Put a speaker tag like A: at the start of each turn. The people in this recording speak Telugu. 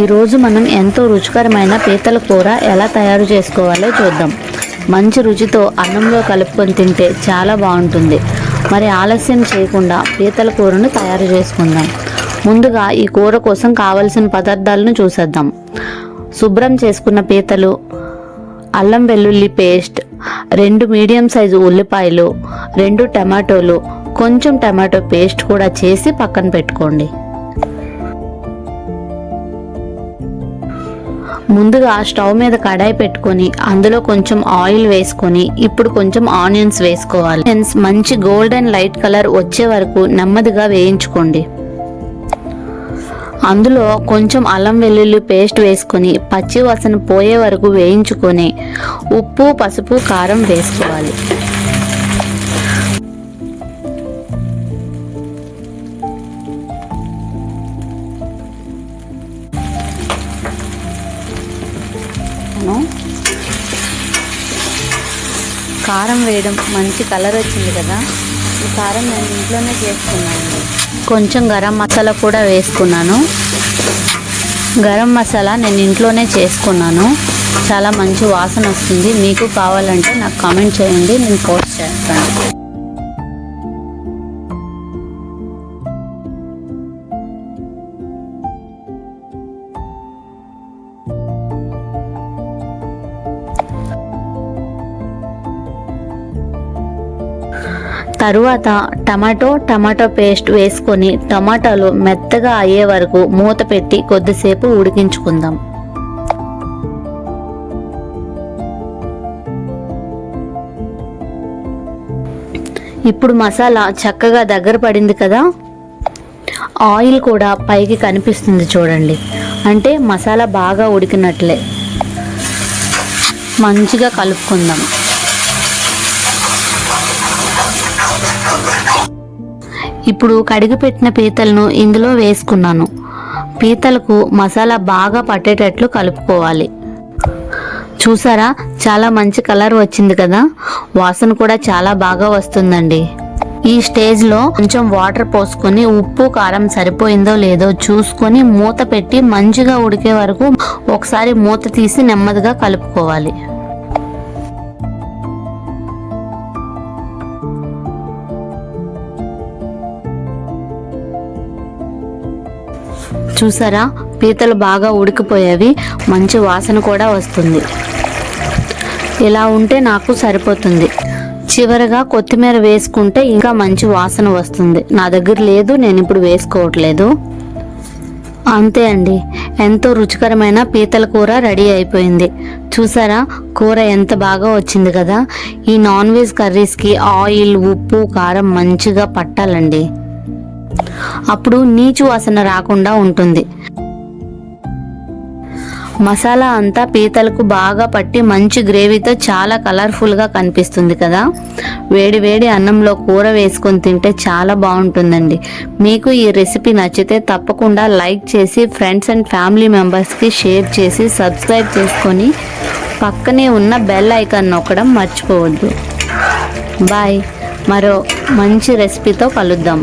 A: ఈరోజు మనం ఎంతో రుచికరమైన పీతల కూర ఎలా తయారు చేసుకోవాలో చూద్దాం. మంచి రుచితో అన్నంలో కలుపుకొని తింటే చాలా బాగుంటుంది. మరి ఆలస్యం చేయకుండా పీతల కూరను తయారు చేసుకుందాం. ముందుగా ఈ కూర కోసం కావలసిన పదార్థాలను చూసేద్దాం. శుభ్రం చేసుకున్న పీతలు, అల్లం వెల్లుల్లి పేస్ట్, 2 మీడియం సైజు ఉల్లిపాయలు, 2 టమాటోలు, కొంచెం టమాటో పేస్ట్ కూడా చేసి పక్కన పెట్టుకోండి. ముందుగా స్టవ్ మీద కడాయి పెట్టుకొని అందులో కొంచెం ఆయిల్ వేసుకొని ఇప్పుడు కొంచెం ఆనియన్స్ వేసుకోవాలి. ఆనియన్స్ మంచి గోల్డెన్ లైట్ కలర్ వచ్చే వరకు నెమ్మదిగా వేయించుకోండి. అందులో కొంచెం అల్లం వెల్లుల్లి పేస్ట్ వేసుకొని పచ్చి వాసన పోయే వరకు వేయించుకొని ఉప్పు, పసుపు, కారం వేసుకోవాలి. కారం వేయడం మంచి కలర్ వచ్చింది కదా. ఈ కారం నేను ఇంట్లోనే చేసుకున్నాను. కొంచెం గరం మసాలా కూడా వేసుకున్నాను. గరం మసాలా నేను ఇంట్లోనే చేసుకున్నాను. చాలా మంచి వాసన వస్తుంది. మీకు కావాలంటే నాకు కామెంట్ చేయండి, నేను పోస్ట్ చేస్తాను. తరువాత టమాటో పేస్ట్ వేసుకొని టమాటాలు మెత్తగా అయ్యే వరకు మూత పెట్టి కొద్దిసేపు ఉడికించుకుందాం. ఇప్పుడు మసాలా చక్కగా దగ్గర పడింది కదా. ఆయిల్ కూడా పైకి కనిపిస్తుంది చూడండి, అంటే మసాలా బాగా ఉడికినట్లే. మంచిగా కలుపుకుందాం. ఇప్పుడు కడిగి పెట్టిన పీతలను ఇందులో వేసుకున్నాను. పీతలకు మసాలా బాగా పట్టేటట్లు కలుపుకోవాలి. చూసారా, చాలా మంచి కలర్ వచ్చింది కదా. వాసన కూడా చాలా బాగా వస్తుందండి. ఈ స్టేజ్లో కొంచెం వాటర్ పోసుకొని ఉప్పు, కారం సరిపోయిందో లేదో చూసుకొని మూత పెట్టి మంచిగా ఉడికే వరకు ఒకసారి మూత తీసి నెమ్మదిగా కలుపుకోవాలి. చూసారా, పీతలు బాగా ఉడికిపోయేవి, మంచి వాసన కూడా వస్తుంది. ఇలా ఉంటే నాకు సరిపోతుంది. చివరగా కొత్తిమీర వేసుకుంటే ఇంకా మంచి వాసన వస్తుంది. నా దగ్గర లేదు, నేను ఇప్పుడు వేసుకోవట్లేదు. అంతే అండి, ఎంతో రుచికరమైన పీతల కూర రెడీ అయిపోయింది. చూసారా, కూర ఎంత బాగా వచ్చింది కదా. ఈ నాన్ వెజ్ కర్రీస్కి ఆయిల్, ఉప్పు, కారం మంచిగా పట్టాలండి. అప్పుడు నీచు వాసన రాకుండా ఉంటుంది. మసాలా అంతా పీతలకు బాగా పట్టి మంచి గ్రేవీతో చాలా కలర్ఫుల్గా కనిపిస్తుంది కదా. వేడి వేడి అన్నంలో కూర వేసుకొని తింటే చాలా బాగుంటుందండి. మీకు ఈ రెసిపీ నచ్చితే తప్పకుండా లైక్ చేసి ఫ్రెండ్స్ అండ్ ఫ్యామిలీ మెంబర్స్కి షేర్ చేసి సబ్స్క్రైబ్ చేసుకొని పక్కనే ఉన్న బెల్ ఐకాన్ నొక్కడం మర్చిపోవద్దు. బాయ్. మరో మంచి రెసిపీతో కలుద్దాం.